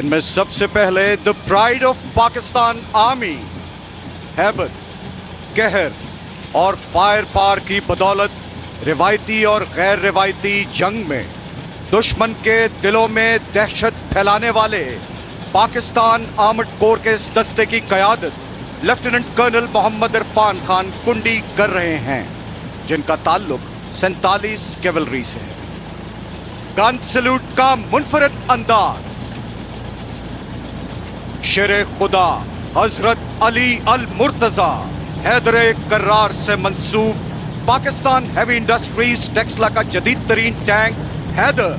इनमें सबसे पहले the pride of Pakistan army, Haibat, Qahar और फायर पावर की बदौलत रिवायती और गैर रिवायती जंग में दुश्मन के दिलों में दहशत फैलाने वाले पाकिस्तान आर्मड कोर के इस दस्ते की क़यादत लेफ्टिनेंट कर्नल मोहम्मद इरफान खान कुंडी कर रहे हैं, जिनका ताल्लुक 47 कैवलरी से है। गन सैल्यूट का मुनफरिद अंदाज शेरे खुदा हजरत अली अल मुर्तजा हैदर कर्रार से मंसूब पाकिस्तान हैवी इंडस्ट्रीज टेक्सला का जदीद तरीन टैंक हैदर,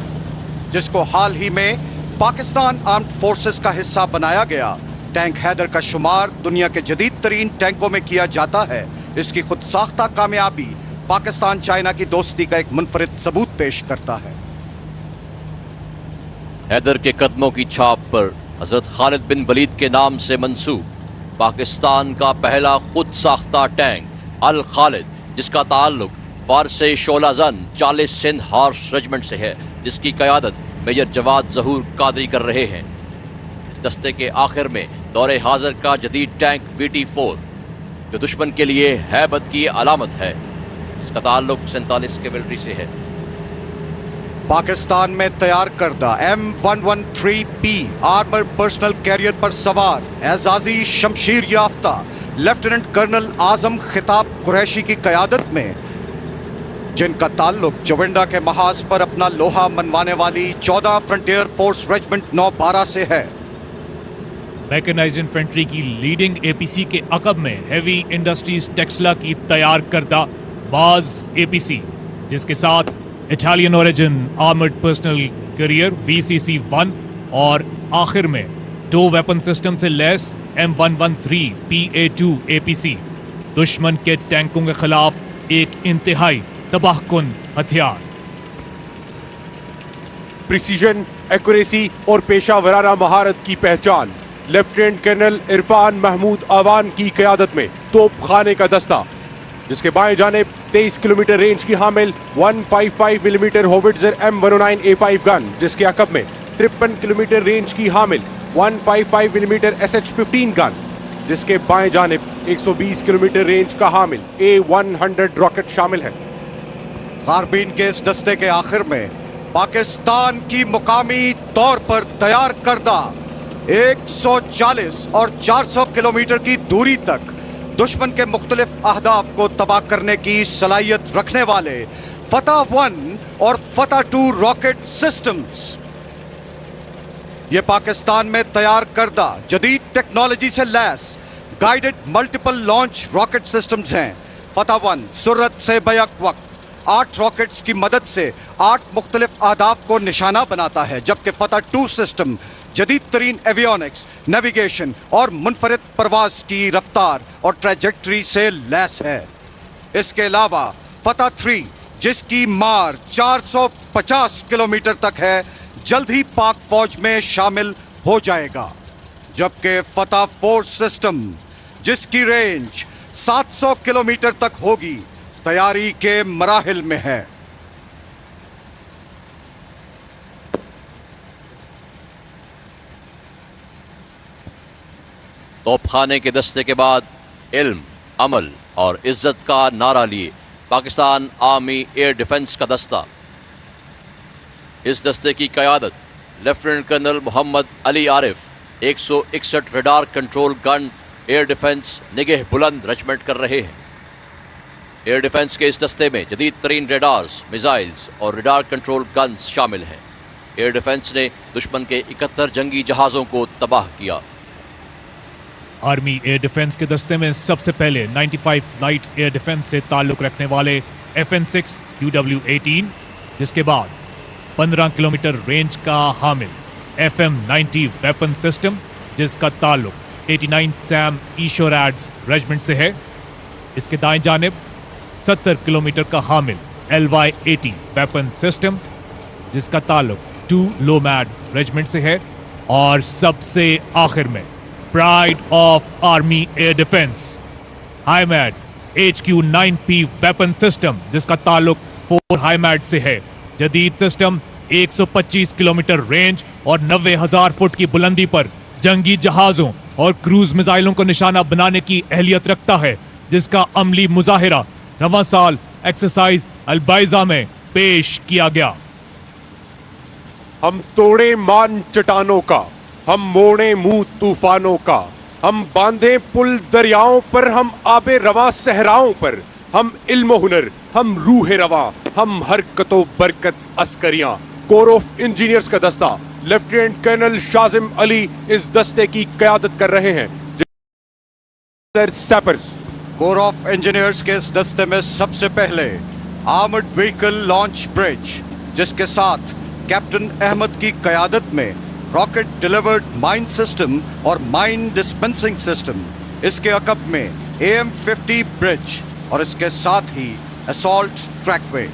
जिसको हाल ही में पाकिस्तान आर्म्ड फोर्सेस का हिस्सा बनाया गया। टैंक हैदर का शुमार दुनिया के जदीद तरीन टैंकों में किया जाता है। इसकी खुद साख्ता कामयाबी पाकिस्तान चाइना की दोस्ती का एक मुनफरिद सबूत पेश करता है। हैदर के कदमों की छाप पर हजरत खालिद बिन वलीद के नाम से मंसूब पाकिस्तान का पहला खुद साख्ता टैंक अल खालिद, जिसका ताल्लुक फारस शोला जन 40 सिंध हॉर्स रेजिमेंट से है, जिसकी क़यादत मेजर जवाद ज़हूर कादरी कर रहे हैं। इस दस्ते के आखिर में दौरे हाजिर का जदीद टैंक VT4, जो दुश्मन के लिए हैबत की अलामत है, इसका ताल्लुक 47 कैवलरी से है। पाकिस्तान में तैयार करदा M113P आर्मर पर्सनल कैरियर पर सवार एजाजी शमशीर याफ्ता लेफ्टिनेंट कर्नल आजम खिताब कुरैशी की क़यादत में, जिनका ताल्लुक चविंडा के महाज पर अपना लोहा मनवाने वाली 14 फ्रंटियर फोर्स रेजिमेंट 912 से है। मैकेनाइज्ड इन्फेंट्री की लीडिंग APC के अकब में हैवी इंडस्ट्रीज टेक्सला की तैयार करदा बाज APC, जिसके साथ Italian origin armoured personnel carrier VCC-1 और आखिर में 2 वेपन सिस्टम से लैस M113PA2 APC, दुश्मन के टैंकों के खिलाफ एक इंतहाई तबाहकुन हथियार। प्रिसीजन, एक्यूरेसी और पेशा वराना महारत की पहचान लेफ्टिनेंट कर्नल इरफान महमूद आवान की क़यादत में तोप खाने का दस्ता, जिसके बाएं जानिब 23 किलोमीटर रेंज की हामिल 155 मिलीमीटर होविट्जर M109A5 गन, जिसके अकब में 53 किलोमीटर रेंज की हामिल 155 मिलीमीटर SH-15 गन, जिसके बाएं जानिब 120 किलोमीटर रेंज का हामिल A100 रॉकेट शामिल है। कारबीन के इस दस्ते के आखिर में पाकिस्तान की मुकामी तौर पर तैयार करदा 140 और 400 किलोमीटर की दूरी तक दुश्मन के मुख्तलिफ अहदाफ को तबाह करने की सलाहियत रखने वाले फतह 1 और फतह 2 रॉकेट सिस्टम्स। ये पाकिस्तान में तैयार करदा जदीद टेक्नोलॉजी से लैस guided multiple launch rocket systems हैं। फतह 1 सुरत से बैक वक्त 8 रॉकेट्स की मदद से 8 मुख्तलिफ अहदाफ को निशाना बनाता है, जबकि फतह 2 सिस्टम जदीद तरीन एवियोनिक्स, नेविगेशन और मुनफरिद परवाज की रफ्तार और ट्रैजेक्टरी से लैस है। इसके अलावा फतह 3, जिसकी मार 450 किलोमीटर तक है, जल्द ही पाक फौज में शामिल हो जाएगा, जबकि फतह 4 सिस्टम, जिसकी रेंज 700 किलोमीटर तक होगी, तैयारी के मराहिल में है। तोपखाने के दस्ते के बाद इल्म, अमल और इज्जत का नारा लिए पाकिस्तान आर्मी एयर डिफेंस का दस्ता। इस दस्ते की क़यादत lieutenant colonel Mohammad Ali Arif 161 radar control gun air defence निगह बुलंद रेजिमेंट कर रहे हैं। एयर डिफेंस के इस दस्ते में जदीद तरीन रेडार्स, मिसाइल्स और रडार कंट्रोल गन्स शामिल हैं। एयर डिफेंस ने दुश्मन के 71 जंगी जहाज़ों को तबाह किया। आर्मी एयर डिफेंस के दस्ते में सबसे पहले 95 फ्लाइट एयर डिफेंस से ताल्लुक़ रखने वाले FN-6 QW-18, जिसके बाद 15 किलोमीटर रेंज का हामिल FM-90 वेपन सिस्टम, जिसका ताल्लुक़ 89 सैम ईशोरैड्स रेजिमेंट से है। इसके दाएं जानिब 70 किलोमीटर का हामिल LY-80 वेपन सिस्टम, जिसका ताल्लुक़ 2 लोमैड रेजिमेंट से है। और सबसे आखिर में pride of army air defence HIMAD HQ-9P weapon system, जिसका ताल्लुक 4 हाईमैड से है। जदीद सिस्टम 125 किलोमीटर रेंज और 90,000 फुट की बुलंदी पर जंगी जहाजों और क्रूज मिसाइलों को निशाना बनाने की अहलियत रखता है, जिसका अमली मुजाहिरा रवां साल एक्सरसाइज अलबाइजा में पेश किया गया। हम तोड़े मान चट्टानों का, हम मोड़े मुंह तूफानों का, हम बांधे पुल दरियाओं पर, हम आबे रवां सहराओं पर, हम इल्म हुनर, हम रूह रवां, हम हरकतो बरकत अस्करियां। कोर ऑफ इंजीनियर्स का दस्ता लेफ्टिनेंट कर्नल शाजिम अली इस दस्ते की क़यादत कर रहे हैं। सैपर्स कोर ऑफ इंजीनियर्स के इस दस्ते में सबसे पहले आर्मर्ड व्हीकल लॉन्च ब्रिज, जिसके साथ कैप्टन अहमद की क़यादत में रॉकेट डिलीवर्ड माइन सिस्टम और माइन डिस्पेंसिंग सिस्टम, इसके अकब में AM-50 ब्रिज और इसके साथ ही असॉल्ट ट्रैकवे,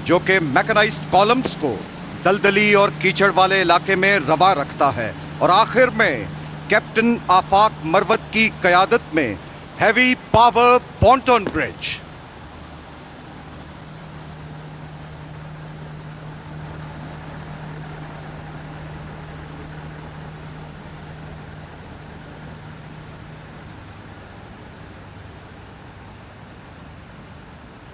जो कि मैकेनाइज्ड कॉलम्स को दलदली और कीचड़ वाले इलाके में रवा रखता है, और आखिर में कैप्टन आफाक मरवत की क़यादत में heavy power pontoon bridge.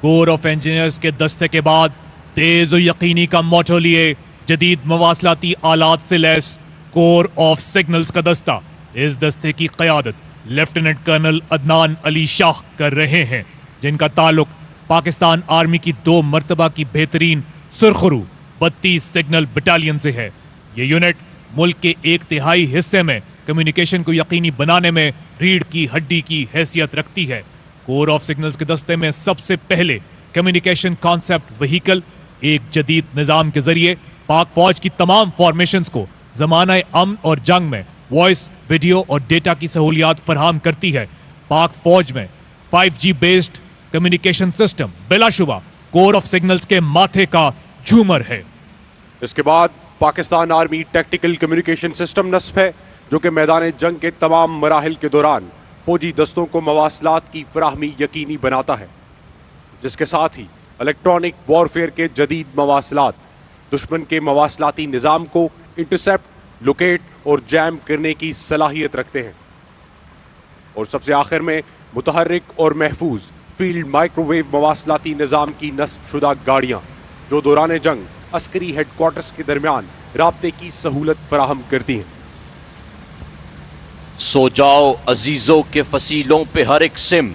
Corps of engineers के दस्ते के बाद तेज और यकीनी का मोटो लिए जदीद मवासलाती आलात से लैस कोर ऑफ सिग्नल्स का दस्ता, इस दस्ते की क़यादत लेफ्टिनेंट कर्नल अदनान अली शाह कर रहे हैं, जिनका ताल्लुक पाकिस्तान आर्मी की 2 मरतबा की बेहतरीन सुरखरू 32 सिग्नल बटालियन से है। ये यूनिट मुल्क के 1/3 हिस्से में कम्युनिकेशन को यकीनी बनाने में रीढ़ की हड्डी की हैसियत रखती है। कोर ऑफ सिग्नल्स के दस्ते में सबसे पहले कम्युनिकेशन कॉन्सेप्ट व्हीकल एक जदीद निज़ाम के जरिए पाक फौज की तमाम फॉर्मेशंस को ज़माना अमन और जंग में वॉइस, वीडियो और डेटा की सहूलियात फराहम करती है। पाक फौज में 5G बेस्ड कम्युनिकेशन सिस्टम बिलाशुबा कोर ऑफ सिग्नल्स के माथे का झूमर है। इसके बाद Pakistan army tactical communication system नस्ब है, जो कि मैदान जंग के तमाम मराहिल के दौरान फौजी दस्तों को मवासलात की फराहमी यकीनी बनाता है, जिसके साथ ही इलेक्ट्रॉनिक वॉरफेयर के जदीद मवासलात दुश्मन के मवासलाती निज़ाम को इंटरसेप्ट, लोकेट और जैम करने की सलाहियत रखते हैं। और सबसे आखिर में मुतहर्रिक और महफूज फील्ड माइक्रोवेव मवासलाती निज़ाम की नस्ब शुदा गाड़ियाँ, जो दौरान जंग अस्करी हेडक्वार्टर्स के दरमियान राब्ते की सहूलत फराहम करती हैं। सो जाओ अजीजों के फसीलों पे हर एक सिम,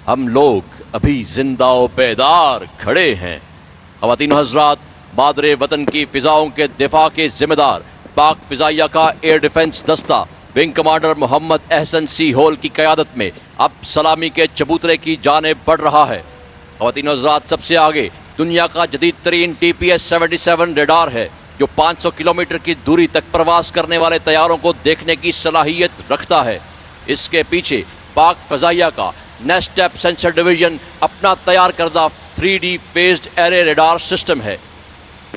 हम लोग अभी जिंदा व बेदार खड़े हैं। ख़वातीन हज़रात, मादरे वतन की फ़िज़ाओं के दिफा के ज़िम्मेदार पाक फ़िज़ाइया का एयर डिफेंस दस्ता विंग कमांडर मोहम्मद अहसन सी होल की क़यादत में अब सलामी के चबूतरे की जानिब बढ़ रहा है। ख़वातीन हज़रात, सबसे आगे दुनिया का जदीद तरीन TPS-77 रेडार है, जो 500 किलोमीटर की दूरी तक प्रवास करने वाले तैयारों को देखने की सलाहियत रखता है। इसके पीछे पाक फ़िज़ाइया का नेस्टेप सेंसर डिवीजन अपना तैयार करदा 3D phased array radar system है।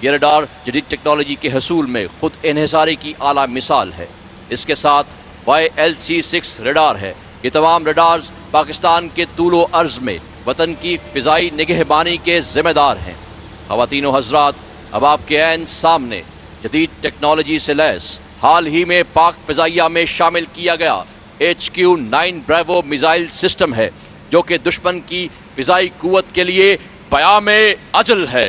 यह रेडार जदीद टेक्नोलॉजी के हसूल में खुद इन्हिसारी की आला मिसाल है। इसके साथ YLC-6 रेडार है। ये तमाम रेडार्स पाकिस्तान के तूलो अर्ज में वतन की फ़िज़ाई निगहबानी के ज़िम्मेदार हैं। ख़वातीनो हज़रात, अब आपके ऐन सामने जदीद टेक्नोलॉजी से लैस हाल ही में पाक फ़िज़ाइया में शामिल किया गया HQ-9 ब्रेवो मिसाइल सिस्टम है, जो कि दुश्मन की फ़िज़ाई कुव्वत के लिए क़यामे अजल है।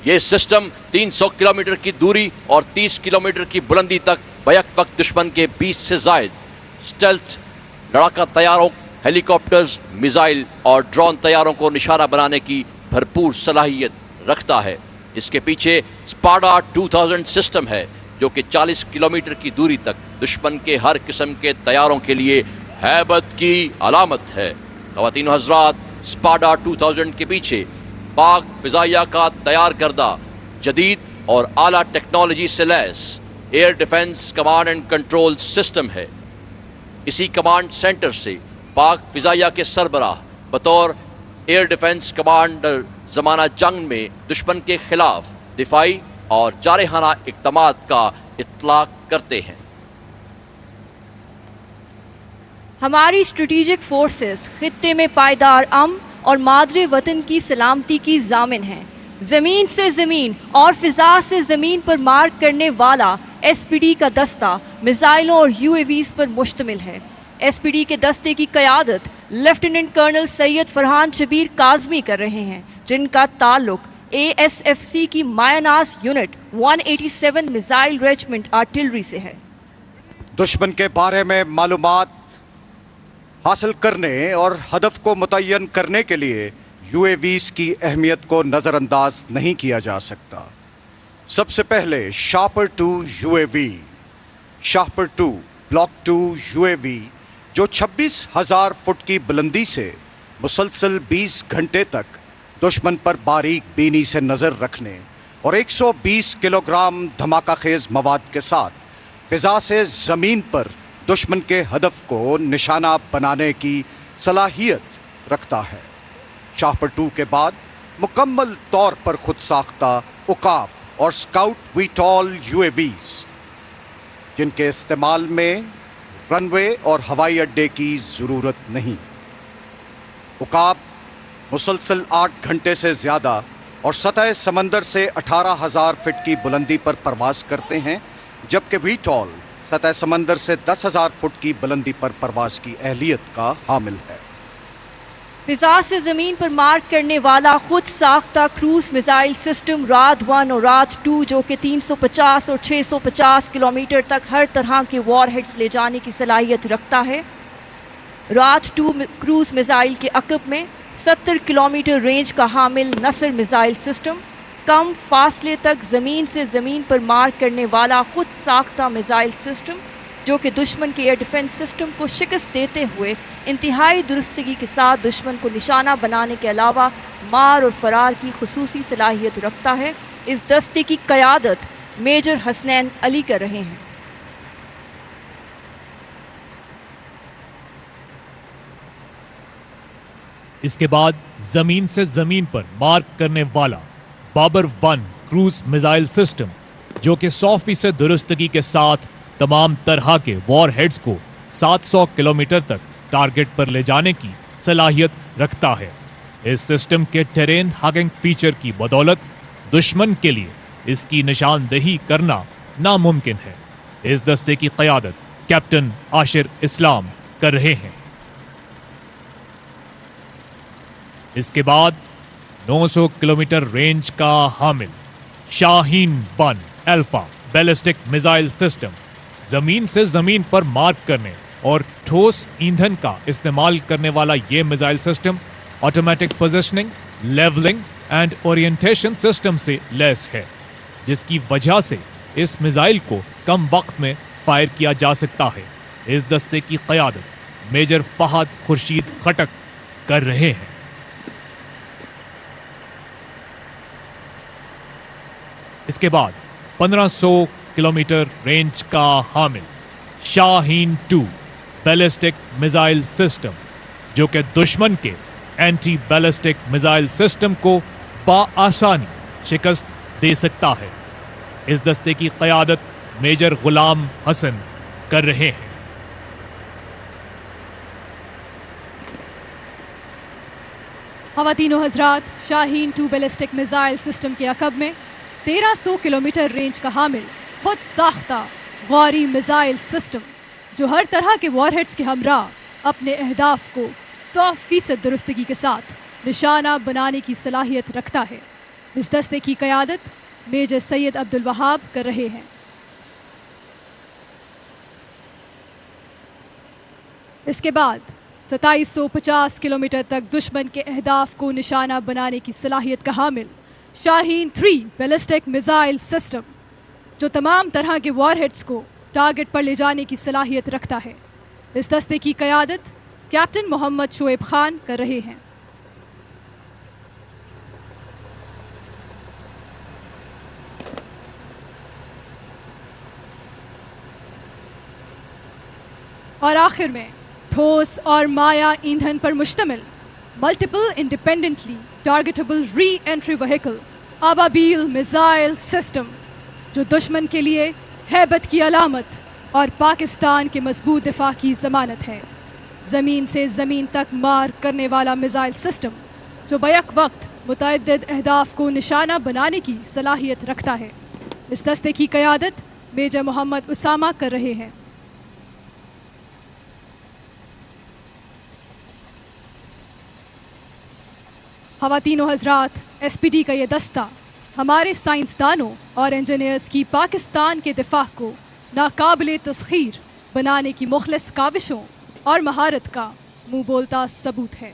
ये सिस्टम 300 किलोमीटर की दूरी और 30 किलोमीटर की बुलंदी तक बैक वक्त दुश्मन के 20 से ज़ायद स्टेल्थ लड़ाका तैयारों, हेलीकॉप्टर्स, मिसाइल और ड्रोन तैयारों को निशाना बनाने की भरपूर सलाहियत रखता है। इसके पीछे स्पाडा 2000 सिस्टम है, जो कि 40 किलोमीटर की दूरी तक दुश्मन के हर किस्म के तैयारों के लिए हैबत की अलामत है। ख़वातीन हज़रात, स्पाडा 2000 के पीछे पाक फ़िज़ाइया का तैयार करदा जदीद और आला टेक्नोलॉजी से लैस air defence command and control system है। इसी कमांड सेंटर से पाक फ़िज़ाइया के सरबराह बतौर एयर डिफेंस कमांडर ज़माना जंग में दुश्मन के खिलाफ दिफाई और जारहाना इक़दामात का इत्तलाक़ करते हैं। हमारी स्ट्रेटेजिक फोर्सेस खित्ते में पायदार अमन और मादरे वतन की सलामती की जामिन हैं। जमीन से जमीन और फिजा से जमीन पर मार करने वाला SPD का दस्ता मिसाइलों और UAVs पर मुश्तमिल है। SPD के दस्ते की क़यादत लेफ्टिनेंट कर्नल सैयद फरहान शबीर काज़मी कर रहे हैं, जिनका ताल्लुक ASFC की मायानास यूनिट 187 मिसाइल रेजिमेंट आर्टिलरी से है। दुश्मन के बारे में मालूमात हासिल करने और हदफ को मुतय्यन करने के लिए UAVs की अहमियत को नज़रअंदाज नहीं किया जा सकता। सबसे पहले शापर 2 UAV, शापर 2 ब्लॉक 2 UAV जो 26,000 फुट की बुलंदी से मुसलसल 20 घंटे तक दुश्मन पर बारीक बीनी से नज़र रखने और 120 किलोग्राम धमाका खेज मवाद के साथ फिजा से ज़मीन पर दुश्मन के हदफ को निशाना बनाने की सलाहियत रखता है। शापर 2 के बाद मुकम्मल तौर पर खुद साख्ता उकाब और स्काउट वीटॉल UAVs, जिनके इस्तेमाल में रनवे और हवाई अड्डे की ज़रूरत नहीं। उकाब मुसलसल 8 घंटे से ज़्यादा और सतह समंदर से 18,000 फीट की बुलंदी पर परवाज़ करते हैं, जबकि वीटॉल सतह समंदर से 10,000 फुट की बुलंदी पर परवाज़ की अहलियत का हामिल है। फिजा से ज़मीन पर मार करने वाला खुद साख्ता क्रूज मिसाइल सिस्टम रात 1 और रात 2 जो कि 350 और 650 किलोमीटर तक हर तरह के वॉरहेड्स ले जाने की सलाहियत रखता है। रात 2 क्रूज मिसाइल के अकब में 70 किलोमीटर रेंज का हामिल नसर मिसाइल सिस्टम, कम फासले तक ज़मीन से ज़मीन पर मार करने वाला खुद साख्ता मिसाइल सिस्टम जो कि दुश्मन के एयर डिफेंस सिस्टम को शिकस्त देते हुए इंतहाई दुरुस्तगी के साथ दुश्मन को निशाना बनाने के अलावा मार और फरार की खुसूसी सलाहियत रखता है। इस दस्ते की क़यादत मेजर हसनैन अली कर रहे हैं। इसके बाद जमीन से जमीन पर मार करने वाला बाबर 1 क्रूज मिसाइल सिस्टम जो कि 100% दुरुस्तगी के साथ तमाम तरह के वॉरहेड्स को 700 किलोमीटर तक टारगेट पर ले जाने की सलाहियत रखता है। इस सिस्टम के टेरेन हगिंग फीचर की बदौलत दुश्मन के लिए इसकी निशानदेही करना नामुमकिन है। इस दस्ते की क़यादत कैप्टन आशिर इस्लाम कर रहे हैं। इसके बाद 900 किलोमीटर रेंज का हामिल Shaheen 1 alpha ballistic missile system जमीन से जमीन पर मार करने और ठोस ईंधन का इस्तेमाल करने वाला ये missile system automatic positioning, levelling and orientation system से लैस है, जिसकी वजह से इस मिसाइल को कम वक्त में फायर किया जा सकता है। इस दस्ते की क़यादत मेजर फहद खुर्शीद खटक कर रहे हैं। इसके बाद 1500 किलोमीटर रेंज का हामिल शाहीन 2 बैलिस्टिक मिसाइल सिस्टम जो कि दुश्मन के एंटी बैलिस्टिक मिसाइल सिस्टम को बाआसानी शिकस्त दे सकता है। इस दस्ते की क़यादत मेजर गुलाम हसन कर रहे हैं। ख़वातीनो हज़रात, शाहीन 2 बैलिस्टिक मिसाइल सिस्टम के अकब में 1300 किलोमीटर रेंज का हामिल खुद साख्ता गौरी मिसाइल सिस्टम जो हर तरह के वॉरहेड्स के हमरा अपने अहदाफ को 100% दुरुस्तगी के साथ निशाना बनाने की सलाहियत रखता है। इस दस्ते की क़यादत मेजर सैयद अब्दुल वहाब कर रहे हैं। इसके बाद 2750 किलोमीटर तक दुश्मन के अहदाफ को निशाना बनाने की सलाहियत का हामिल शाहीन 3 बैलिस्टिक मिसाइल सिस्टम जो तमाम तरह के वॉरहेड्स को टारगेट पर ले जाने की सलाहियत रखता है। इस दस्ते की क़यादत कैप्टन मोहम्मद शोएब खान कर रहे हैं। और आखिर में ठोस और माया ईंधन पर मुश्तमिल multiple independently targetable re entry vehicle Ababeel missile system जो दुश्मन के लिए हैबत की अलामत और पाकिस्तान के मजबूत दिफा की ज़मानत है। ज़मीन से ज़मीन तक मार करने वाला मिसाइल सिस्टम जो बैक वक्त मुतअद्दिद अहदाफ को निशाना बनाने की सलाहियत रखता है। इस दस्ते की क़यादत मेजर मोहम्मद उसामा कर रहे हैं। ख़वातीन व हज़रात, SPD का ये दस्ता हमारे साइंसदानों और इंजीनियर्स की पाकिस्तान के दिफा को नाकाबिले तस्खीर बनाने की मुखलिस काविशों और महारत का मुँह बोलता सबूत है।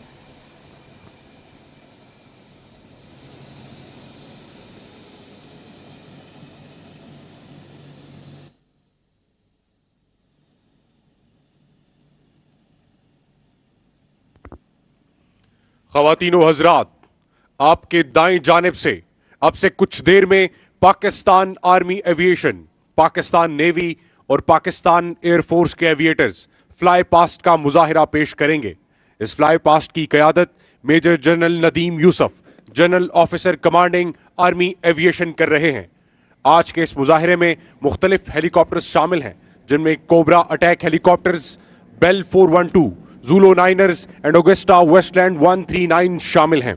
ख़वातीन व हज़रात, आपके दाएं जानिब से अब से कुछ देर में Pakistan army aviation, Pakistan navy और पाकिस्तान एयरफोर्स के एविएटर्स फ्लाई पास्ट का मुजाहिरा पेश करेंगे। इस फ्लाई पास्ट की क़यादत major general Nadeem Yusuf, general officer commanding army aviation कर रहे हैं। आज के इस मुजाहिरे में मुख्तलिफ हेलीकॉप्टर्स शामिल हैं, जिनमें Cobra attack helicopters, Bell 412, Zulu niners and Agusta Westland 139 शामिल हैं।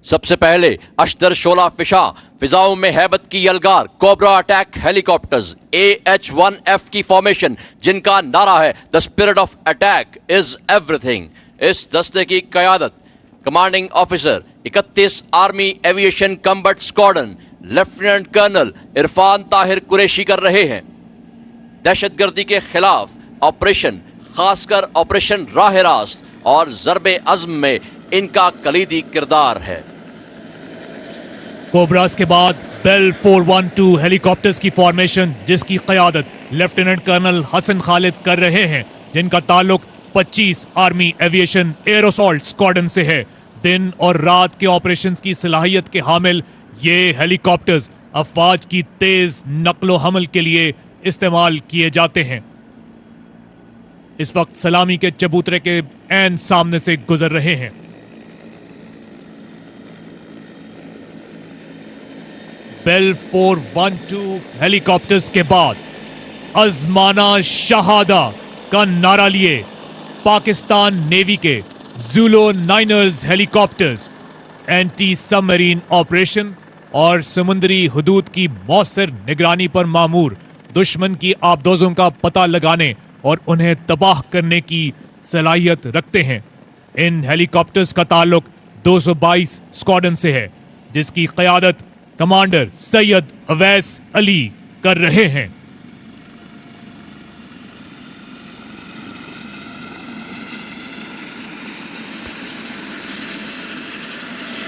सबसे पहले अशदर शोला फिशा फिजाओं में हैबत की यलगार कोबरा अटैक हेलीकॉप्टर्स AH-1F की फॉर्मेशन, जिनका नारा है the spirit of attack is everything. इस दस्ते की क़यादत commanding officer 31 army aviation combat squadron lieutenant colonel Irfan Tahir Qureshi कर रहे हैं। दहशतगर्दी के खिलाफ ऑपरेशन, खासकर ऑपरेशन राह रास्त और ज़रबे अज़्म में इनका कलीदी किरदार है। कोबरास के बाद बेल 412 हेलीकॉप्टर्स की फॉर्मेशन, जिसकी क़यादत लेफ्टिनेंट कर्नल हसन खालिद कर रहे हैं, जिनका ताल्लुक 25 army aviation air assault squadron से है। दिन और रात के ऑपरेशंस की सलाहियत के हामिल ये हेलीकॉप्टर्स अफवाज की तेज नक्लो हमल के लिए इस्तेमाल किए जाते हैं। इस वक्त सलामी के चबूतरे के ऐन सामने से गुजर रहे हैं। बेल 412 हेलीकॉप्टर्स के बाद अजमाना शहादा का नारा लिए पाकिस्तान नेवी के ज़ूलो नाइनर्स हेलीकॉप्टर्स एंटी सबमरीन ऑपरेशन और समुद्री हुदूद की मौसर निगरानी पर मामूर दुश्मन की आबदोजों का पता लगाने और उन्हें तबाह करने की सलाहियत रखते हैं। इन हेलीकॉप्टर्स का ताल्लुक 222 स्क्वाड्रन से है, जिसकी क़यादत कमांडर सैयद अवैस अली कर रहे हैं।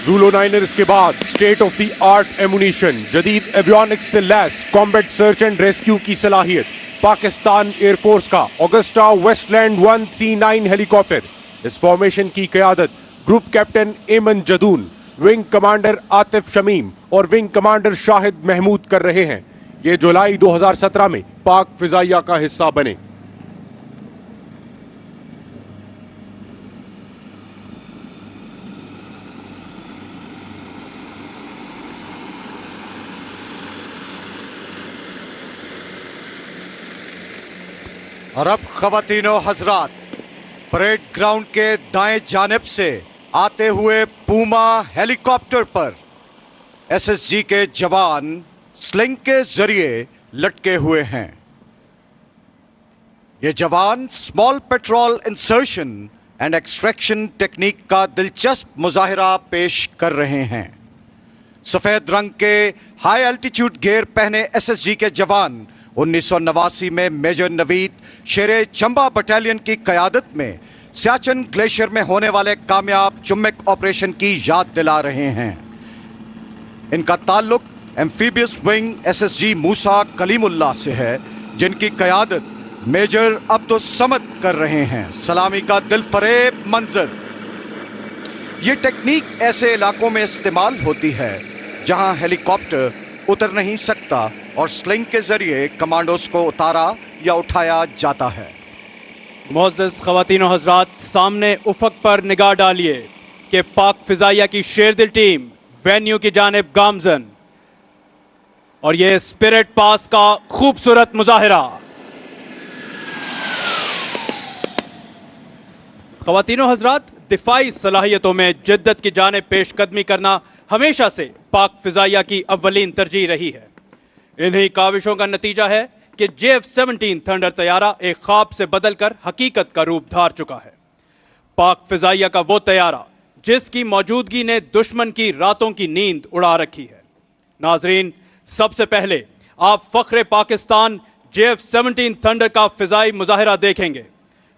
ज़ूलो नाइनर्स के बाद state of the art ammunition, जदीद एवियोनिक्स से lace combat search and rescue की सलाहियत पाकिस्तान एयरफोर्स का ऑगस्टा वेस्टलैंड 139 हेलीकॉप्टर। इस फॉर्मेशन की क़यादत ग्रुप कैप्टन एमन जदून, विंग कमांडर आतिफ शमीम और विंग कमांडर शाहिद महमूद कर रहे हैं। ये जुलाई 2017 में पाक फिजाइया का हिस्सा बने। और अब ख़वातीनो हजरात, परेड ग्राउंड के दाएं जानिब से आते हुए पूमा हेलीकॉप्टर पर SSG के जवान स्लिंग के जरिए लटके हुए हैं। ये जवान small petrol insertion and extraction technique का दिलचस्प मुजाहिरा पेश कर रहे हैं। सफेद रंग के हाई एल्टीट्यूड गियर पहने SSG के जवान 1989 में मेजर नवीद शेरे चंबा बटालियन की क़यादत में सियाचिन ग्लेशियर में होने वाले कामयाब चुम्बक ऑपरेशन की याद दिला रहे हैं। इनका ताल्लुक एम्फीबियस विंग SSG मूसा कलीमुल्लाह से है, जिनकी क़यादत मेजर अब्दुल समद कर रहे हैं। सलामी का दिलफरेब मंजर। ये टेक्निक ऐसे इलाकों में इस्तेमाल होती है जहां हेलीकॉप्टर उतर नहीं सकता और स्लिंग के जरिए कमांडोज को उतारा या उठाया जाता है। मोअज़्ज़ज़ ख़वातीन व हज़रात, सामने उफ़क़ पर निगाह डालिए कि पाक फ़िज़ाइया की शेरदिल टीम वेन्यू की जानिब गामज़न, और ये स्पिरिट पास का खूबसूरत मुज़ाहिरा। ख़वातीन व हज़रात, दिफाई सलाहियतों में जिद्दत की जाने पेशकदमी करना हमेशा से पाक फिजाइया की अव्वलीन तरजीह रही है। इन्हीं काविशों का नतीजा है कि JF-17 थंडर तैयारा एक ख्वाब से बदलकर हकीकत का रूप धार चुका है। पाक फिजाइया का वो तैयारा जिसकी मौजूदगी ने दुश्मन की रातों की नींद उड़ा रखी है। नाजरीन, सबसे पहले आप फख्रे पाकिस्तान JF-17 थंडर का फिजाई मुजाहिरा देखेंगे।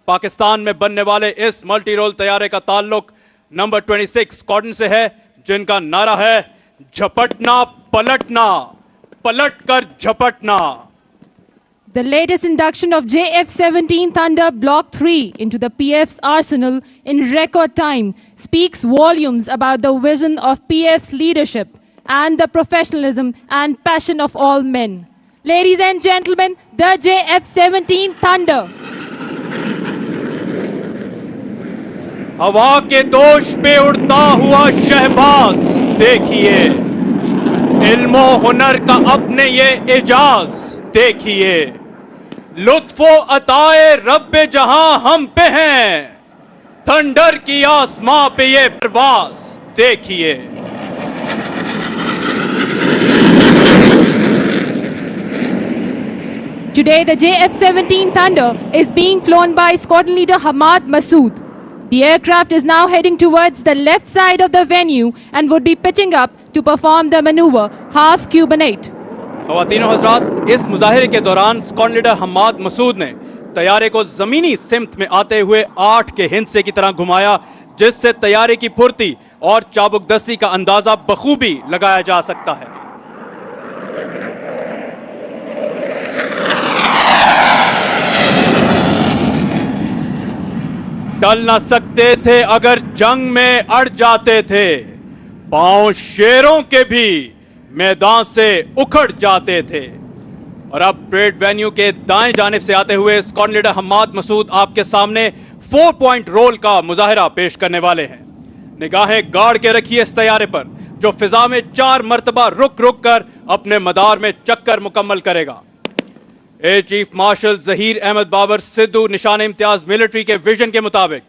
पाकिस्तान में बनने वाले इस मल्टी रोल तैयारे का ताल्लुक नंबर 26 स्क्वाड्रन से है, जिनका नारा है झपटना पलटना, पलट कर झपटना। The latest induction of JF-17 Thunder Block 3 into the PF's arsenal in record time speaks volumes about the vision of PF's leadership and the professionalism and passion of all men. Ladies and gentlemen, the JF-17 Thunder. हवा के दोष पे उड़ता हुआ शहबाज देखिए, Elmo हुनर का अपने ये एजाज देखिए, लुत्फो अताए रब्बे जहां हम पे हैं, थंडर की आसमां पे ये परवाज देखिए। Today, the JF-17 Thunder is being flown by Squadron Leader Hamad Masood. The aircraft is now heading towards the left side of the venue and would be pitching up to perform the maneuver half Cubanate. ख़वातीन और हज़रात, इस मुजाहिरे के दौरान squadron leader Hammad Masood ने तैयारे को ज़मीनी सिमत में आते हुए 8 के हिंसे की तरह घुमाया, जिससे तैयारे की फुर्ती और चाबुकदस्ती का अंदाज़ा बखूबी लगाया जा सकता है। टल न सकते थे अगर जंग में अड़ जाते थे, पांव शेरों के भी मैदान से उखड़ जाते थे। और अब परेड वेन्यू के दाएं जानिब से आते हुए स्क्वाड्रन लीडर हमाद मसूद आपके सामने 4 पॉइंट रोल का मुजाहिरा पेश करने वाले हैं। निगाहें गाड़ के रखिए इस तैयारे पर, जो फिजा में 4 मरतबा रुक रुक कर अपने मदार में चक्कर मुकम्मल करेगा। Air chief marshal Zaheer Ahmed Babar Sidhu Nishan Imtiaz military के विजन के मुताबिक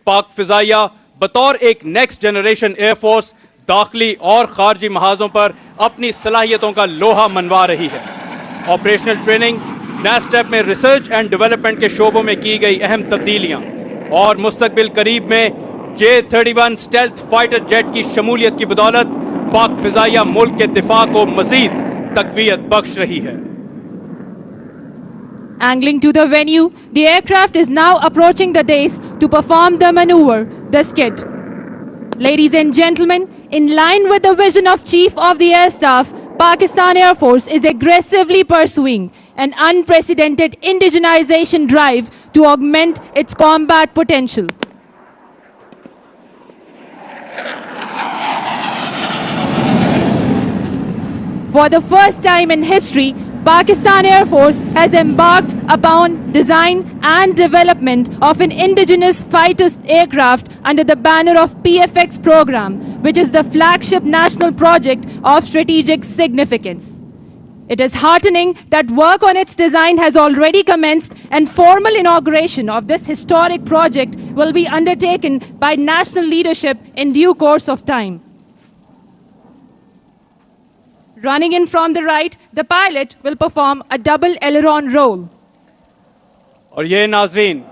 पाक फिजाइया बतौर एक नेक्स्ट जनरेशन एयरफोर्स दाखिली और खारजी महाजों पर अपनी सलाहियतों का लोहा मनवा रही है। ऑपरेशनल ट्रेनिंग, नेस्टेप में रिसर्च एंड डेवलपमेंट के शोबों में की गई अहम तब्दीलियां और मुस्तकबिल करीब में J-31 स्टेल्थ फाइटर जेट की शमूलियत की बदौलत पाक फिजाइया मुल्क के दिफा को मजीद तकवीयत बख्श रही है। Angling to the venue, the aircraft is now approaching the dais to perform the maneuver, the skid. Ladies and gentlemen, in line with the vision of Chief of the Air Staff, Pakistan Air Force is aggressively pursuing an unprecedented indigenization drive to augment its combat potential. For the first time in history, Pakistan Air Force has embarked upon design and development of an indigenous fighter aircraft under the banner of PFX program, which is the flagship national project of strategic significance. It is heartening that work on its design has already commenced and formal inauguration of this historic project will be undertaken by national leadership in due course of time. Running in from the right, the pilot will perform a double aileron roll. और ये नाजरीन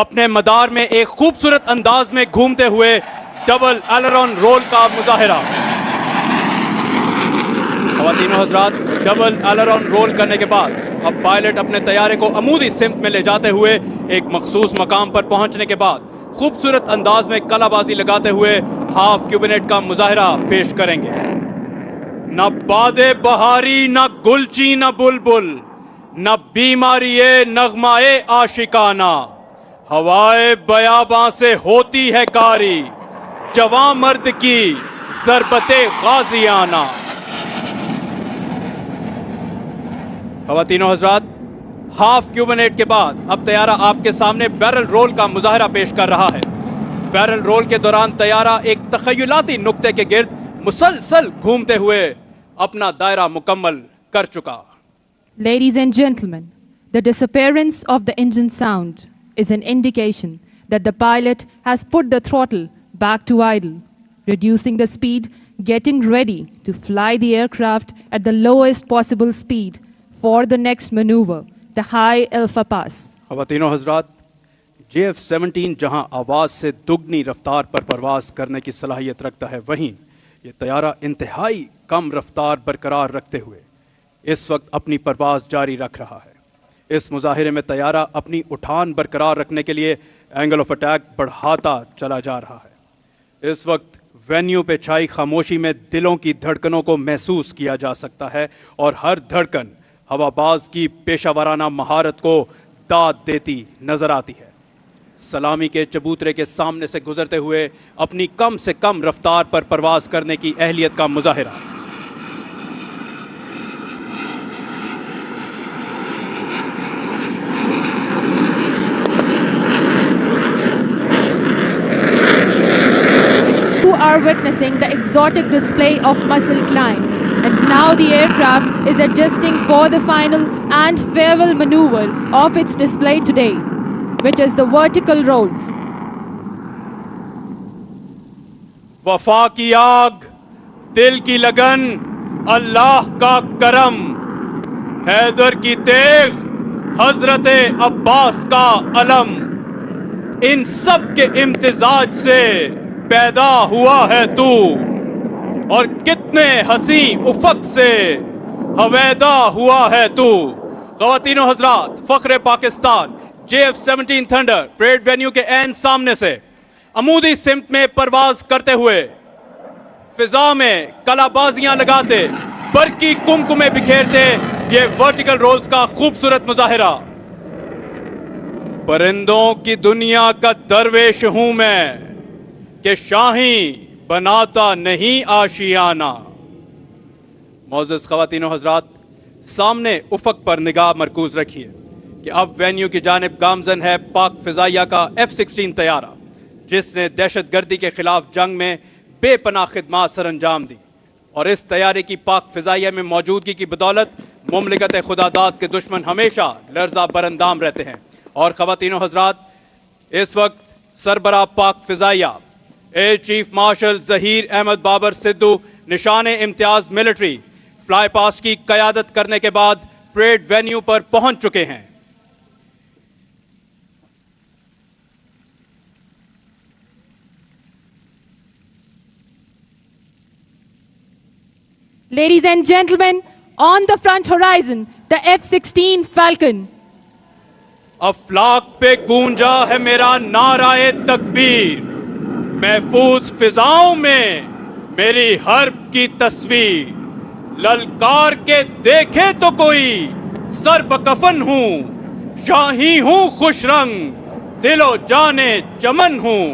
अपने मदार में एक खूबसूरत अंदाज में घूमते हुए डबल aileron रोल का मुजाहिरा। ख़वातीन और हज़रात, डबल aileron रोल करने के बाद अब पायलट अपने तैयारे को अमूदी सिमत में ले जाते हुए एक मखसूस मकाम पर पहुंचने के बाद खूबसूरत अंदाज में कलाबाजी लगाते हुए हाफ क्यूबिनेट का मुजाहिरा पेश करेंगे। न बादे बहारी, न गुलची, न बुलबुल, न बीमारी नगमाए आशिकाना, हवाए बयाबां से होती है कारी, जवां मर्द की ज़रबते गाजियाना। ख़वातीनो हज़रात, हाफ क्यूबिनेट के बाद अब तैयारा आपके सामने बैरल रोल का मुजाहिरा पेश कर रहा है। बैरल रोल के दौरान तैयारा एक तख़य्युलाती नुक्ते के गिर्द मुसलसल घूमते हुए अपना दायरा मुकम्मल कर चुका। Ladies and gentlemen, the disappearance of the engine sound is an indication that the pilot has put the throttle back to idle, reducing the speed, getting ready to fly the aircraft at the lowest possible speed for the next maneuver, the high Alpha Pass. ख़वातीनो Hazrat, JF-17 जहां आवाज़ से दुगनी रफ्तार पर परवाज़ करने की सलाहियत रखता है, वहीं ये तैयारा इंतहाई कम रफ्तार बरकरार रखते हुए इस वक्त अपनी परवाज़ जारी रख रहा है। इस मुजाहिरे में तैयारा अपनी उठान बरकरार रखने के लिए एंगल ऑफ अटैक बढ़ाता चला जा रहा है। इस वक्त वेन्यू पे छाई खामोशी में दिलों की धड़कनों को महसूस किया जा सकता है और हर धड़कन हवाबाज की पेशावराना महारत को दाद देती नजर आती है। सलामी के चबूतरे के सामने से गुजरते हुए अपनी कम से कम रफ्तार पर परवाज करने की अहलियत का मुजाहिरा। You are witnessing the exotic display of muscle climb, and now the aircraft is adjusting for the final and farewell maneuver of its display today, which is the vertical rolls. वफा की आग, दिल की लगन, अल्लाह का करम, हैदर की तेग, हजरत अब्बास का अलम, इन सब के इम्तिजाज से पैदा हुआ है तू, और कितने हसी उफक से हवैदा हुआ है तू। ख़वातीनो हज़रात, फ़ख्र Pakistan JF-17 Thunder parade venue के ऐन सामने से अमूदी सिमत में परवाज करते हुए फिजा में कलाबाजियां लगाते, बरकी कुमकुमे बिखेरते ये वर्टिकल रोल्स का खूबसूरत मुजाहिरा। परिंदों की दुनिया का दरवेश हूं मैं कि शाही बनाता नहीं आशियाना। मोअज़्ज़ज़ ख़वातीनो हज़रात, सामने उफ़क़ पर निगाह मरकूज़ रखिए कि अब वेन्यू की जानिब गामज़न है पाक फ़िज़ाइया का F-16 तैयारा, जिसने दहशतगर्दी के ख़िलाफ़ जंग में बेपनाह खिदमात सर अंजाम दी, और इस तैयारे की पाक फ़िज़ाइया में मौजूदगी की बदौलत मुमलिकत खुदादाद के दुश्मन हमेशा लर्ज़ा बरंदाम रहते हैं। और ख़वातीनो हज़रात, इस वक्त सरबराह Pak Fizaia air chief marshal Zaheer Ahmad Babar Sidhu निशान इम्तियाज़ मिलिट्री फ्लाई पास्ट की क़यादत करने के बाद परेड वेन्यू पर पहुंच चुके हैं। Ladies and gentlemen, on the front horizon, the F-16 Falcon. अफलाक पे गूंजा है मेरा नाराए तकबीर, महफूज फिजाओं में मेरी हर्ब की तस्वीर, ललकार के देखे तो कोई सर बकफन हूँ, शाही हूँ खुश रंग, दिलो जाने चमन हूँ।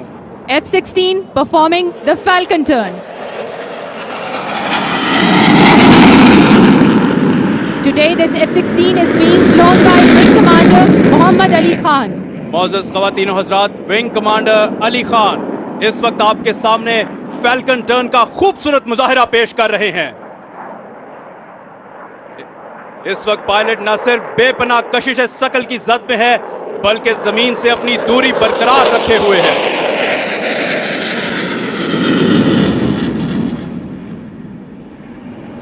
F-16 performing the Falcon turn. Today this F-16 is being flown by Wing Commander Mohammad Ali Khan. मोअज़्ज़ज़ ख़वातीनो Hazrat, wing commander Ali Khan इस वक्त आपके सामने फैल्कन टर्न का खूबसूरत मुजाहिरा पेश कर रहे हैं। इस वक्त पायलट न सिर्फ बेपनाह कशिश सकल की जद में है, बल्कि जमीन से अपनी दूरी बरकरार रखे हुए है।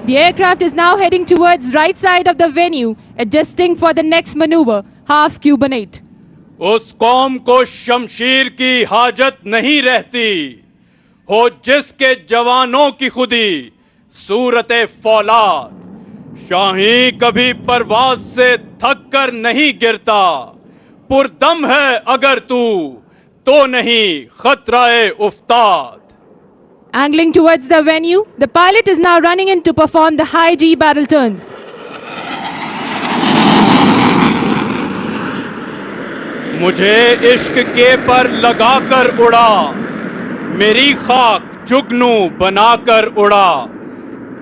The aircraft is now heading towards right side of the venue, adjusting for the next maneuver, half cubanate. उस कौम को शमशीर की हाजत नहीं रहती, हो जिसके जवानों की खुदी सूरत फौलाद, शाही कभी परवाज से थक कर नहीं गिरता, पुरदम है अगर तू तो नहीं खतराए उफ्ताद। Angling towards the venue, the pilot is now running in to perform the high G barrel turns. मुझे इश्क के पर लगाकर उड़ा, मेरी खाक जुगनू बनाकर उड़ा,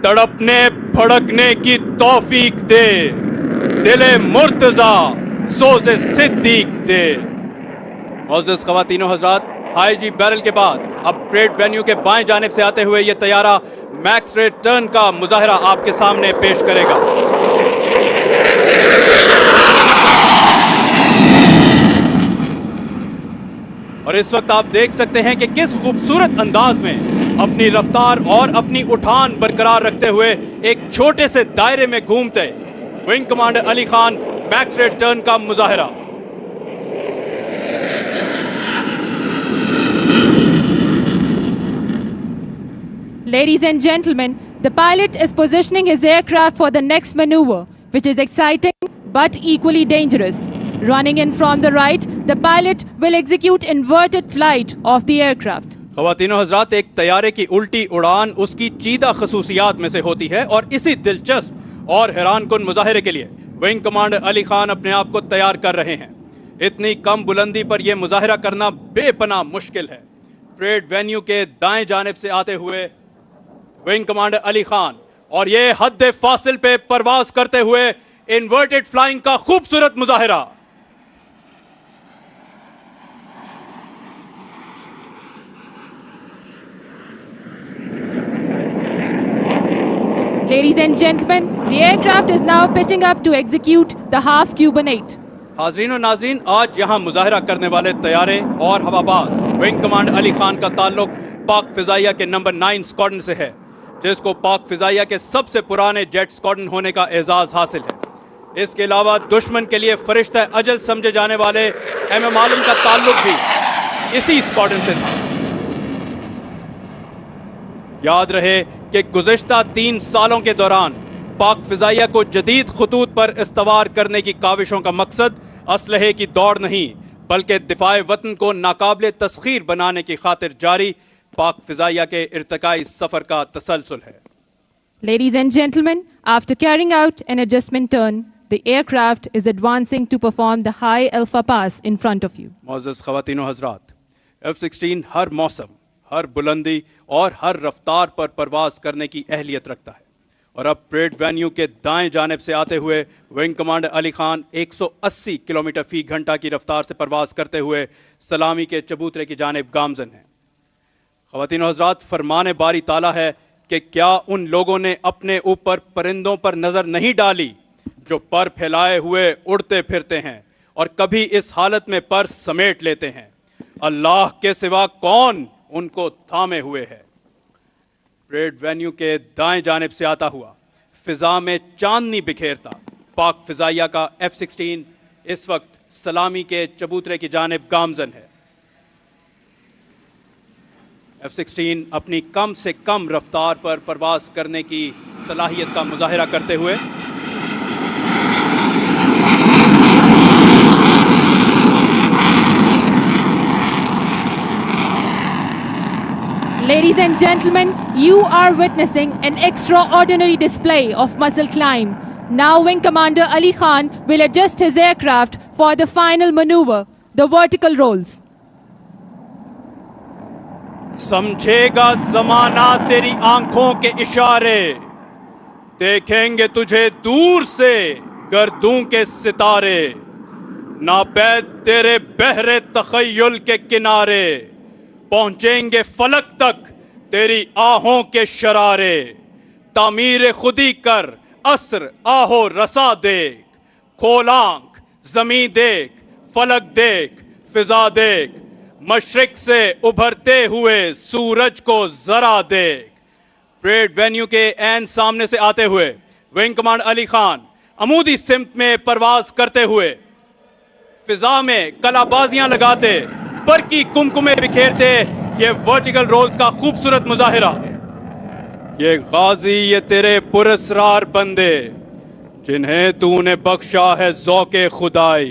तड़पने भड़कने की तौफीक दे, दिले मुर्तजा सोज़े सिद्दीक दे। मोअज़्ज़ज़ ख़वातीनो हज़रात, हाई जी बैरल के बाद अब परेड वेन्यू के बाएं जानिब से आते हुए यह तैयारा मैक्स रेट टर्न का मुजाहिरा आपके सामने पेश करेगा। और और इस वक्त आप देख सकते हैं कि किस खूबसूरत अंदाज में अपनी रफ्तार और अपनी उठान बरकरार रखते हुए एक छोटे से दायरे में घूमते wing commander Ali Khan max rate turn का मुजाहरा। Ladies and gentlemen, the pilot is positioning his aircraft for the next maneuver, which is exciting but equally dangerous. Running in from the right, the pilot will execute inverted flight of the aircraft. ख़वातीनो हज़रात, एक तैयारे की उल्टी उड़ान उसकी चीदा खसूसियात में से होती है और इसी दिलचस्प और हैरान कुन मुजाहरे के लिए विंग कमांडर अली खान अपने आप को तैयार कर रहे हैं। इतनी कम बुलंदी पर यह मुजाहरा करना बेपनाह मुश्किल है। परेड वेन्यू के दाएं जानिब से आते हुए विंग कमांडर अली खान और ये हद फासिल पे परवाज करते हुए इन्वर्टेड फ्लाइंग का खूबसूरत मुजाहरा। Ladies and gentlemen, the aircraft is now pitching up to execute the half Cuban 8. हाजरीन और नाजरीन, आज यहाँ मुजाहरा करने वाले तैयारे और हवाबाज विंग कमांडर अली खान का ताल्लुक पाक फिजाइया के नंबर 9 स्क्वाड्रन से है, जिसको पाक फिजाइया के सबसे पुराने जेट स्क्वाड्रन होने का एजाज हासिल है। इसके अलावा दुश्मन के लिए फरिश्ता अजल समझे जाने वाले MM आलम का ताल्लुक भी इसी स्क्वाड्रन से था। याद रहे कि गुज़िश्ता 3 सालों के दौरान पाक फिजाइया को जदीद खतूत पर इस्तवार करने की काविशों का मकसद असलहे की दौड़ नहीं, बल्कि दिफाए वतन को नाकाबिले तस्खीर बनाने की खातिर जारी पाक फिजाइया के इर्तिकाई सफर का तसलसल है। Ladies and gentlemen, after carrying out an adjustment turn, the aircraft is advancing to perform the high alpha pass in front of you. मोअज़्ज़ज़ ख़वातीनो Hazrat, F-16 हर मौसम, हर बुलंदी और हर रफ्तार पर परवाज करने की अहलियत रखता है और अब परेड वेन्यू के दाएं जानिब से आते हुए wing commander Ali Khan 180 kilometre फी घंटा की रफ्तार से परवाज करते हुए सलामी के चबूतरे की जानिब गामजन हैं। ख़वातीनो हज़रात, फरमाने बारी ताला है कि क्या उन लोगों ने अपने ऊपर परिंदों पर नज़र नहीं डाली जो पर फैलाए हुए उड़ते फिरते हैं और कभी इस हालत में पर समेट लेते हैं। अल्लाह के सिवा कौन उनको थामे हुए है। परेड वेन्यू के दाएं जानिब से आता हुआ फिजा में चांदनी बिखेरता पाक फिजाइया का F-16 इस वक्त सलामी के चबूतरे की जानिब गामजन है। F-16 अपनी कम से कम रफ्तार पर परवाज करने की सलाहियत का मुजाहिरा करते हुए Ladies and gentlemen, you are witnessing an extraordinary display of muscle climb. Now Wing Commander Ali Khan will adjust his aircraft for the final maneuver, the vertical rolls. समझेगा जमाना तेरी आंखों के इशारे, देखेंगे तुझे दूर से गर्दों के सितारे, नापैद तेरे बहरे तखय्युल के किनारे, पहुंचेंगे फलक तक तेरी आहों के शरारे, तामीर खुदी कर अस्र आहो रसा देख, खोल आंख जमी देख, फलक देख, फिजा देख, मशरिक से उभरते हुए सूरज को जरा देख। परेड वेन्यू के एन सामने से आते हुए विंग कमांडर अली खान अमूदी सिमत में परवाज करते हुए फिजा में कलाबाजियां लगाते बरकी कुमकुमे बिखेरते ये वर्टिकल रोल्स का खूबसूरत मुजाहिरा। ये गाजी ये तेरे पुरस्रार बंदे जिन्हें तूने बख्शा है ज़ौक़े खुदाई,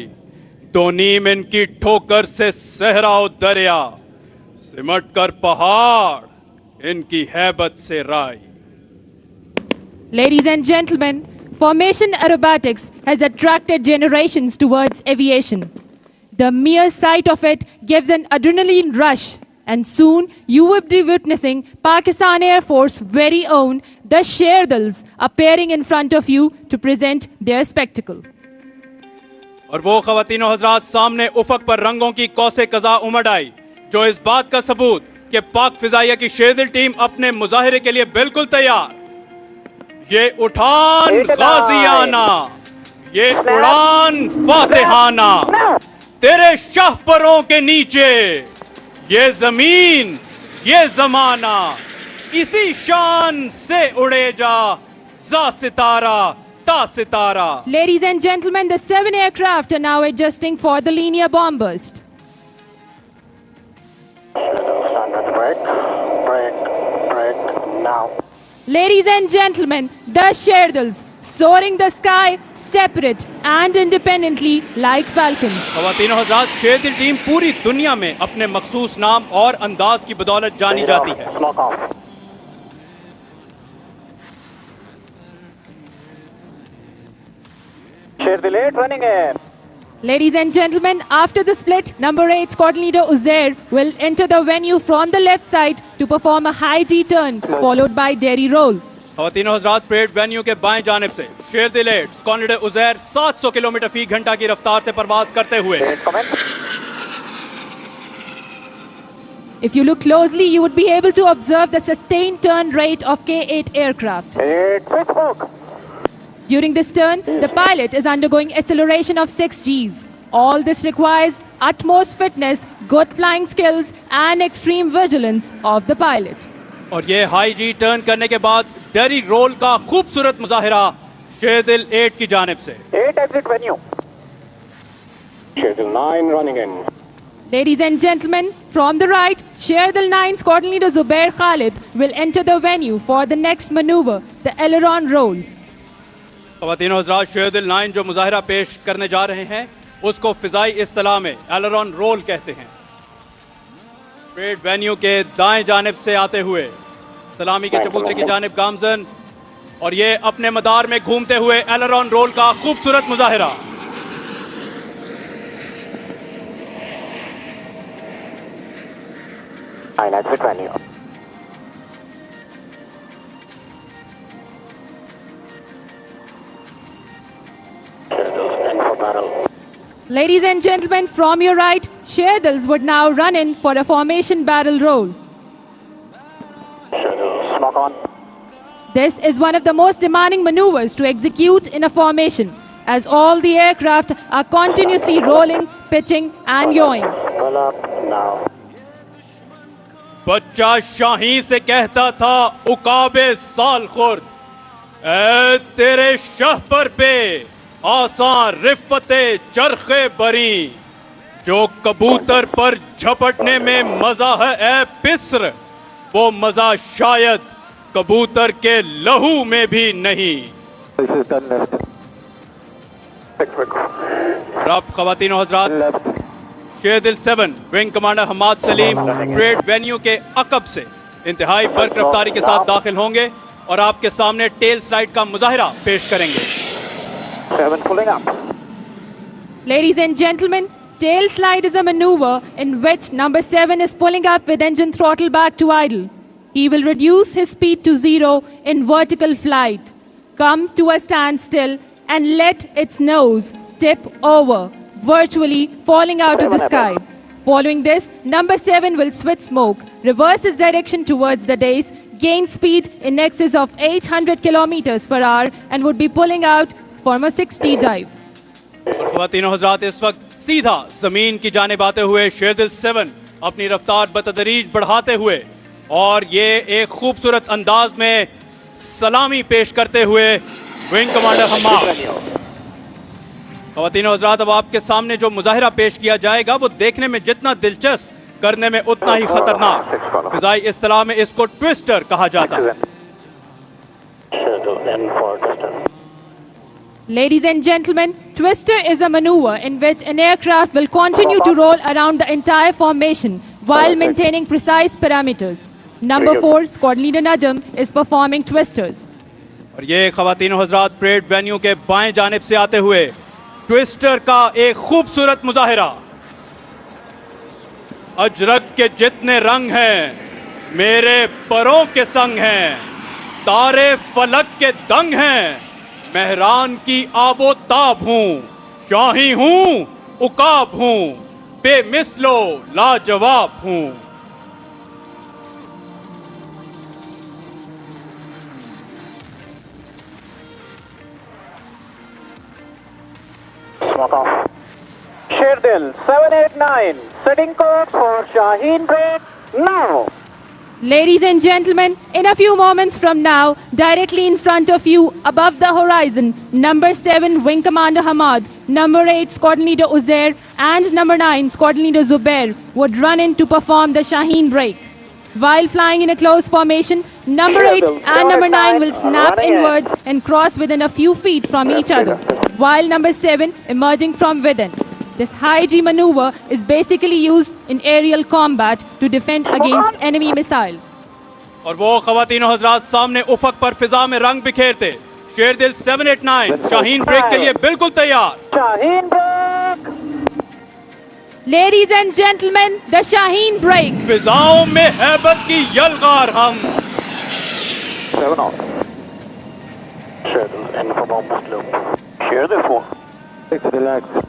दो नीम इनकी ठोकर से सहराओ दरिया, सिमट कर पहाड़ इनकी हैबत से राई। Ladies and gentlemen, formation aerobatics has attracted generations towards aviation. The mere sight of it gives an adrenaline rush, and soon you will be witnessing Pakistan Air Force very own the Sherdals appearing in front of you to present their spectacle. और वो ख़वातीनो हज़रात सामने उफ़क़ पर रंगों की कौसे कज़ा उमड़ आई, जो इस बात का सबूत कि पाक फिजाइया की शेरदिल टीम अपने मुजाहिरे के लिए बिल्कुल तैयार। ये उठान गाजियाना, ये उड़ान फातिहाना, तेरे शाहपरों के नीचे ये जमीन, ये जमाना, इसी शान से उड़े जा सितारा ता सितारा. Ladies and gentlemen, the 7 aircraft are now adjusting for the linear bomb burst. Break now. Ladies and gentlemen, the Sherdals soaring the sky separate and independently like falcons. ख़वातीनो हज़रात, शेरदिल टीम पूरी दुनिया में अपने मखसूस नाम और अंदाज की बदौलत जानी जाती है. Smoke off. Sherdil 8 running air. Ladies and gentlemen, after the split, number 8 squad leader Uzair will enter the venue from the left side to perform a high G turn followed by dairy roll. ख़वातीनो Hazrat, parade venue के बाएं जानिब से शेरदिल 8 squad leader Uzair 700 kilometre फी घंटा की रफ्तार से परवाज करते हुए. If you look closely, you would be able to observe the sustained turn rate of K-8 aircraft. During this turn, the pilot is undergoing acceleration of 6 Gs. All this requires utmost fitness, good flying skills and extreme vigilance of the pilot. और ये high जी turn करने के बाद dairy role का खूबसूरत मुजाहिरा शेरदिल 8 की जानिब से. 8 exit venue. Sherdil 9 running in. Ladies and gentlemen, from the right, Sherdil 9 squadron leader Zubair Khalid will enter the venue for the next maneuver, the aileron roll. ख़वातीनो हज़रात, शेरदिल 9 जो मुजाहिरा पेश करने जा रहे हैं उसको फ़िज़ाई इस्तिलाह में एलरॉन रोल कहते हैं. परेड वेन्यू के दाएं जानिब से आते हुए सलामी के चबूतरे की जानिब गामजन और ये अपने मदार में घूमते हुए एलरॉन रोल का खूबसूरत मुजाहिरा. Exit venue. Ladies and gentlemen, from your right, Sherdils would now run in for a formation barrel roll. Smoke on. This is one of the most demanding maneuvers to execute in a formation, as all the aircraft are continuously rolling, pitching and yawing. Pull up now. बच्चा शाही से कहता था उकाबे साल खुर्द, ऐ तेरे शाह पर पे आसान रिफ़ते चरखे बरी, जो कबूतर पर झपटने में मजा है ऐ पिस्र, वो मजा शायद कबूतर के लहू में भी नहीं. और अब ख़वातीनो हज़रात, Sherdil 7 wing commander Hammad Saleem parade venue के अकब से इंतहाई बर्क रफ्तारी के साथ दाखिल होंगे और आपके सामने टेल स्लाइड का मुजाहिरा पेश करेंगे. 7 pulling up. Ladies and gentlemen, tail slide is a maneuver in which number 7 is pulling up with engine throttle back to idle. He will reduce his speed to 0 in vertical flight, come to a standstill and let its nose tip over, virtually falling out of the sky. Following this, number 7 will switch smoke, reverse his direction towards the dais, gain speed in excess of 800 kilometers per hour and would be pulling out from a 60 dive. और ख़वातीनो हज़रात, इस वक्त सीधा ज़मीन की जानिब आते हुए शेरदिल 7 अपनी रफ्तार बतदरीज बढ़ाते हुए और ये एक खूबसूरत अंदाज में सलामी पेश करते हुए विंग कमांडर हमाद. ख़वातीनो हज़रात, अब आपके सामने जो मुजाहिरा पेश किया जाएगा वो देखने में जितना दिलचस्प, करने में उतना ही खतरनाक. फ़िज़ाई इस्तिलाह में इसको ट्विस्टर कहा जाता है. Ladies and gentlemen, twister is a maneuver in which an aircraft will continue to roll around the entire formation while maintaining precise parameters. Number 4 squad leader Najm is performing twisters. और ये ख़वातीनो हज़रात, parade venue के बाएं जानिब से आते हुए twister का एक खूबसूरत मुजाहिरा. अजरक के जितने रंग हैं मेरे परों के संग हैं, तारे फलक के दंग हैं, मेहरान की आबो ताब हूँ, शाही हूँ उकाब हूँ, बेमिसलो लाजवाब हूँ. Smoke off. Sherdil Sheardil 789 setting course for Shaheen break now. Ladies and gentlemen, in a few moments from now, directly in front of you, above the horizon, number 7 Wing Commander Hamad, number 8 Squadron Leader Uzair, and number 9 Squadron Leader Zubair would run in to perform the Shaheen break. While flying in a close formation, number 8 and number 9 will snap inwards and cross within a few feet from each other, while number 7 emerging from within. This high G maneuver is basically used in aerial combat to defend against enemy missile. और वो ख़वातीनो हज़रात सामने उफ़क़ पर फिजा में रंग बिखेरते शेरदिल 789 Shaheen break के लिए बिल्कुल तैयार. Shaheen break. Ladies and gentlemen, the Shaheen break. फिजाओं में हैबत की यलगार हम. 7 off. Sheardil and for bomb boost loop. Sheardil 4. 6 relax.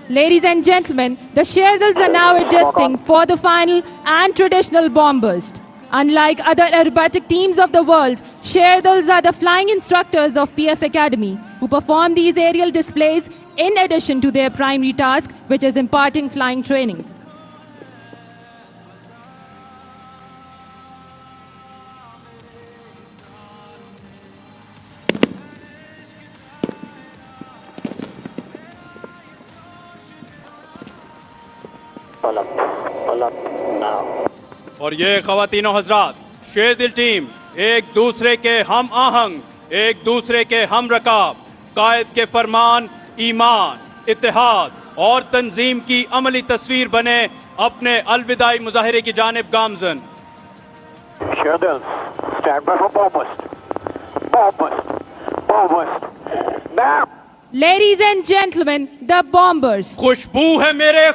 Ladies and gentlemen, the Sheardils are now adjusting for the final and traditional bomb burst. Unlike other aerobatic teams of the world, Sheardils are the flying instructors of PF Academy, who perform these aerial displays in addition to their primary task, which is imparting flying training. Pull up now. और ये ख़वातीनो हज़रात शेरदिल team एक दूसरे के हम आहंग, एक दूसरे के हम रकाब, कायद के फरमान, ईमान, इत्तेहाद और तंजीम की अमली तस्वीर बने अपने अलविदाई मुजाहिरे की जानिब गामजन. Sheardil, stand by for bomb boost. Bomb boost. Bomb boost. Now. Ladies and gentlemen, the bombers. खुशबू है मेरे